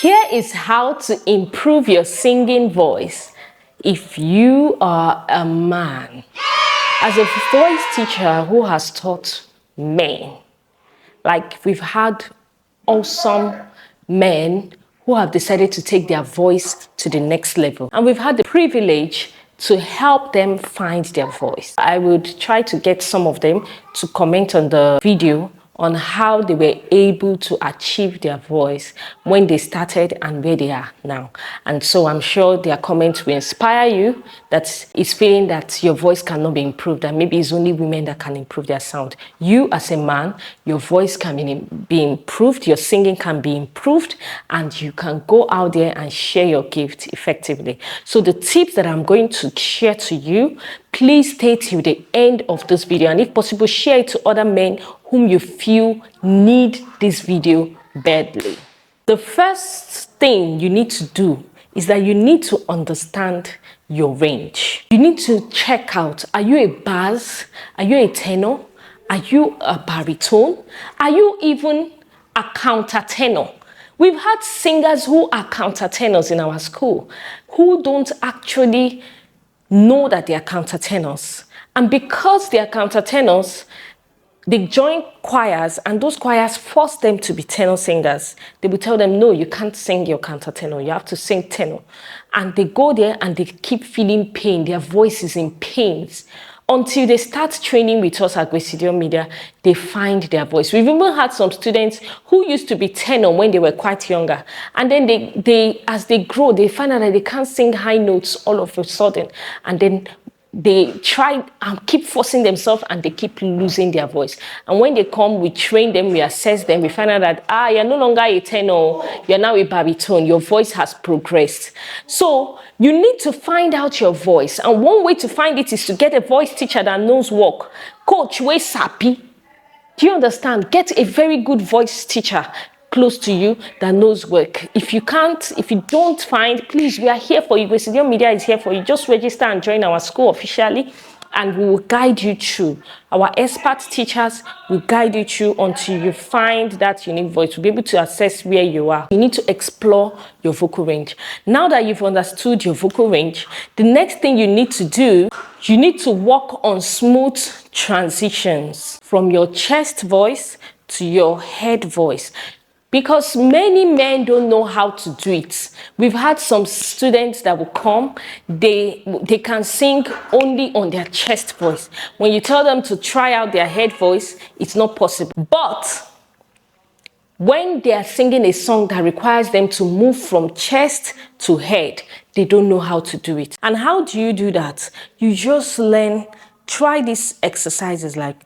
Here is how to improve your singing voice if you are a man. As a voice teacher who has taught men, like we've had awesome men who have decided to take their voice to the next level. And we've had the privilege to help them find their voice. I would try to get some of them to comment on the video on how they were able to achieve their voice when they started and where they are now. And so I'm sure their comments will inspire you that is feeling that your voice cannot be improved, and maybe it's only women that can improve their sound. You as a man, your voice can be improved, your singing can be improved, and you can go out there and share your gift effectively. So the tips that I'm going to share to you, please stay till the end of this video, and if possible, share it to other men whom you feel need this video badly. The first thing you need to do is that you need to understand your range. You need to check out, are you a bass? Are you a tenor? Are you a baritone? Are you even a countertenor? We've had singers who are countertenors in our school who don't actually know that they are countertenors. And because they are countertenors, they join choirs, and those choirs force them to be tenor singers. They will tell them, no, you can't sing your countertenor, you have to sing tenor. And they go there and they keep feeling pain, their voice is in pains. Until they start training with us at Gwesidio Media, they find their voice. We've even had some students who used to be tenor when they were quite younger. And then they as they grow, they find out that they can't sing high notes all of a sudden. And then they try and keep forcing themselves, and they keep losing their voice. And when they come, we train them, we assess them, we find out that, you're no longer a tenor, you're now a baritone, your voice has progressed. So you need to find out your voice. And one way to find it is to get a voice teacher that knows work. Coach, where's Sapi? Do you understand? Get a very good voice teacher close to you that knows work. If you don't find, please, we are here for you. Gwesidio Media is here for you. Just register and join our school officially, and we will guide you through. Our expert teachers will guide you through until you find that unique voice. We'll be able to assess where you are. You need to explore your vocal range. Now that you've understood your vocal range, the next thing you need to do, you need to work on smooth transitions from your chest voice to your head voice. Because many men don't know how to do it. We've had some students that will come, they can sing only on their chest voice. When you tell them to try out their head voice, it's not possible. But when they are singing a song that requires them to move from chest to head, they don't know how to do it. And how do you do that? You just learn, try these exercises like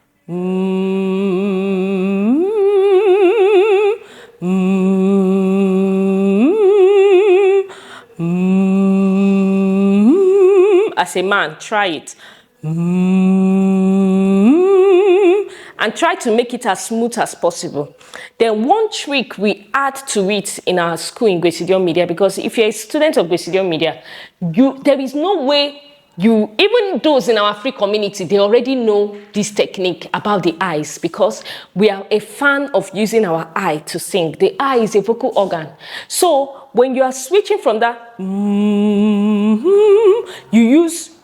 as a man, try it. And try to make it as smooth as possible. Then one trick we add to it in our school in Gwesidio Media, because if you're a student of Gwesidio Media, there is no way even those in our free community, they already know this technique about the eyes, because we are a fan of using our eye to sing. The eye is a vocal organ. So when you are switching from that,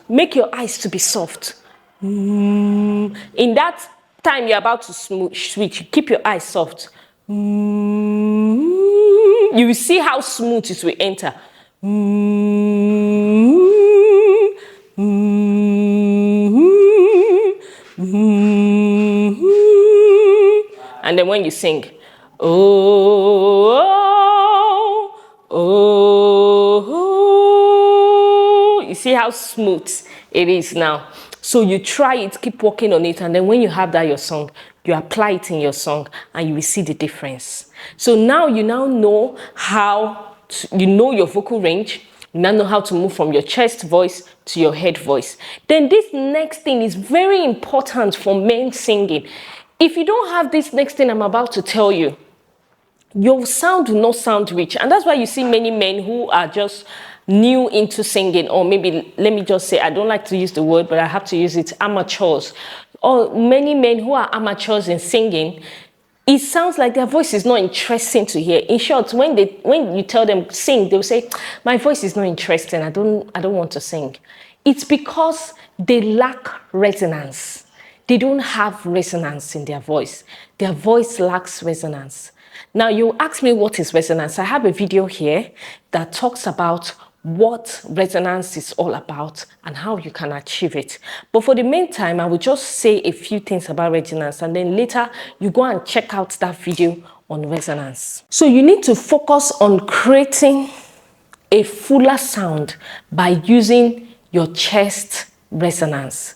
make your eyes to be soft. In that time you're about to switch, keep your eyes soft. You will see how smooth it will enter. And then when you sing, you see how smooth it is now. So you try it, keep working on it, and then when you have that your song, you apply it in your song, and you will see the difference. So now you know your vocal range. You now know how to move from your chest voice to your head voice. Then this next thing is very important for men singing. If you don't have this next thing I'm about to tell you, your sound will not sound rich. And that's why you see many men who are just new into singing, or maybe, let me just say, I don't like to use the word, but I have to use it, amateurs. Or many men who are amateurs in singing, it sounds like their voice is not interesting to hear. In short, when you tell them sing, they'll say, my voice is not interesting. I don't want to sing. It's because they lack resonance. They don't have resonance in their voice. Their voice lacks resonance. Now you ask me what is resonance. I have a video here that talks about what resonance is all about and how you can achieve it. But for the meantime, I will just say a few things about resonance, and then later you go and check out that video on resonance. So you need to focus on creating a fuller sound by using your chest resonance.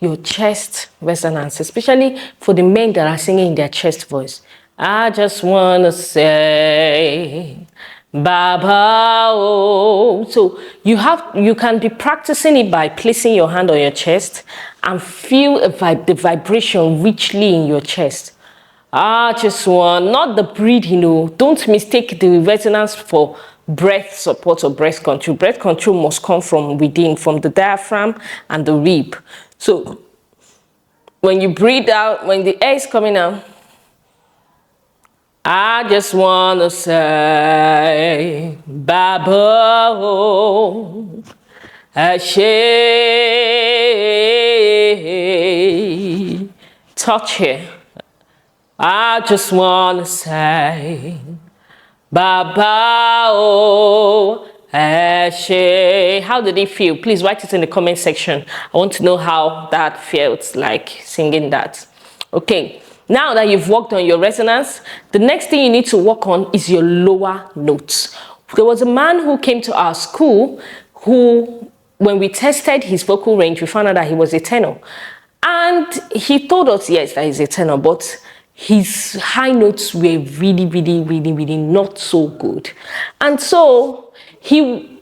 Your chest resonance, especially for the men that are singing in their chest voice. I just want to say, Baba, oh. So you can be practicing it by placing your hand on your chest and feel the vibration richly in your chest. I just want, not the breathing, don't mistake the resonance for breath support or breath control. Breath control must come from within, from the diaphragm and the rib. So when you breathe out, when the air is coming out, I just want to say, Baba, oh, Ashe, touch here. I just want to say, Baba, oh, Ashe. How did it feel? Please write it in the comment section. I want to know how that felt like singing that. Okay. Now that you've worked on your resonance, the next thing you need to work on is your lower notes. There was a man who came to our school who, when we tested his vocal range, we found out that he was a tenor. And he told us, yes, that he's a tenor, but his high notes were really not so good. And so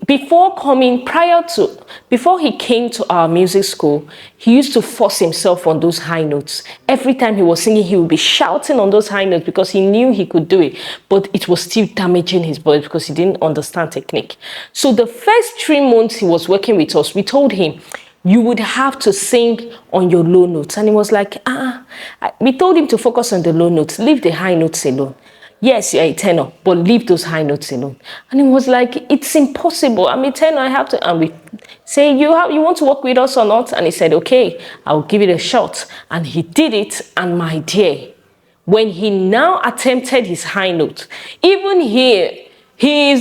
before he came to our music school, he used to force himself on those high notes. Every time he was singing, he would be shouting on those high notes because he knew he could do it, but it was still damaging his voice because he didn't understand technique. So the first 3 months he was working with us, we told him, you would have to sing on your low notes. And he was like, we told him to focus on the low notes, leave the high notes alone. Yes, you're a tenor, but leave those high notes alone. And he was like, it's impossible. I'm a tenor, I have to. And we say, you want to work with us or not? And he said, okay, I'll give it a shot. And he did it. And my dear, when he now attempted his high note, even here, he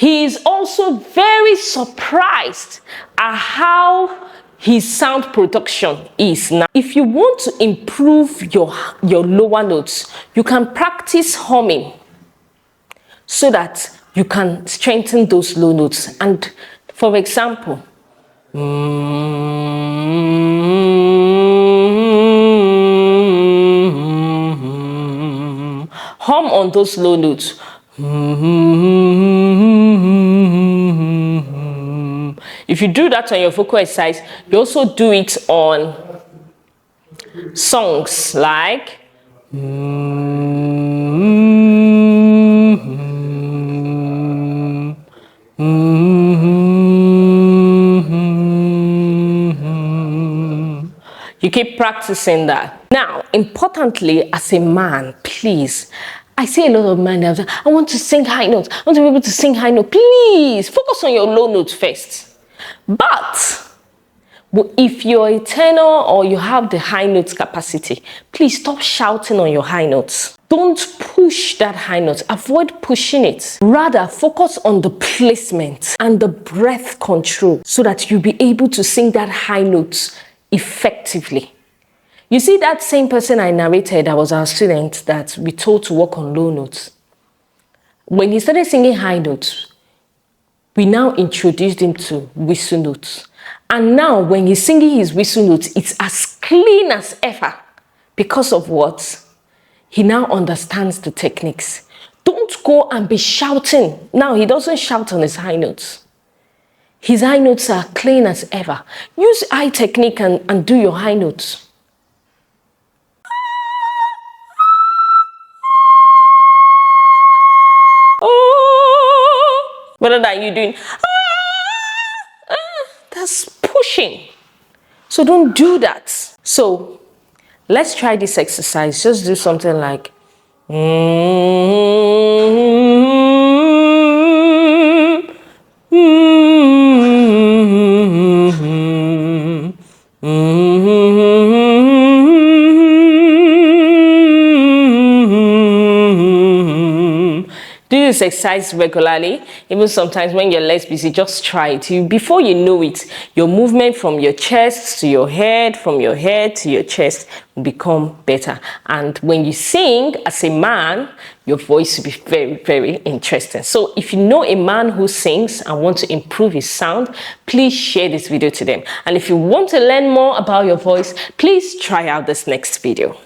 is also very surprised at how his sound production is now. If you want to improve your lower notes, you can practice humming so that you can strengthen those low notes. And for example, hum on those low notes. If you do that on your vocal exercise, you also do it on songs like you keep practicing that. Now, importantly, as a man, please, I see a lot of men that I want to sing high notes. I want to be able to sing high notes. Please focus on your low notes first. But if you're a tenor or you have the high notes capacity, please stop shouting on your high notes. Don't push that high note. Avoid pushing it. Rather, focus on the placement and the breath control so that you'll be able to sing that high notes effectively. You see, that same person I narrated, that was our student that we told to work on low notes. When he started singing high notes, we now introduced him to whistle notes. And now when he's singing his whistle notes, it's as clean as ever. Because of what? He now understands the techniques. Don't go and be shouting. Now he doesn't shout on his high notes. His high notes are clean as ever. Use eye technique and do your high notes. Rather than you doing, that's pushing. So don't do that. So Let's try this exercise. Just do something like do this exercise regularly. Even sometimes when you're less busy, just try it. Before you know it, your movement from your chest to your head, from your head to your chest will become better. And when you sing as a man, your voice will be very, very interesting. So if you know a man who sings and want to improve his sound, please share this video to them. And if you want to learn more about your voice, please try out this next video.